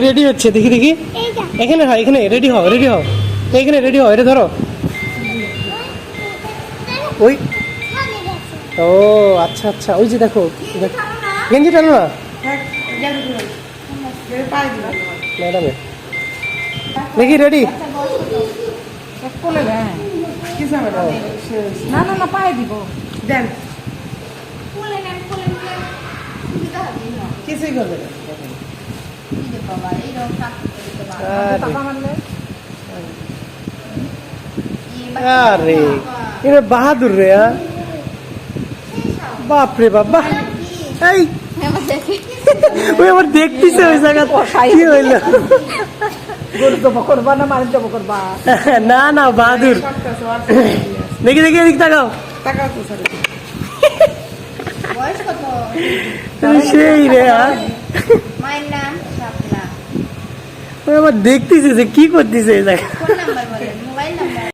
Ready হচ্ছে, দেখি দেখি। এখানে হয়, এখানে রেডি হও, রেডি হও, এখানে রেডি হও, এটা ধরো। ওই ও আচ্ছা আচ্ছা, ওই যে দেখো, গেঞ্জি টানো না ম্যাডামের। দেখি রেডি। না না না, পায়ে দিব। দেন, কিছুই করবে না। আরে এটা বাহাদুর রে, বাপ রে বাপ, বাহ। এই ওই আবার দেখতেছে ওই জায়গা কি হইলো। গরু জবা করবা না মাছ জবা করবা? না না, বাহাদুর। দেখি দেখি, এদিক তাকাও। টাকা তো স্যার বয়স কত? সেই রে, মায়ের নাম শাপলা। ওই আবার দেখতেছে যে কি করতেছে এই জায়গা। ফোন নাম্বার বলেন, মোবাইল নাম্বার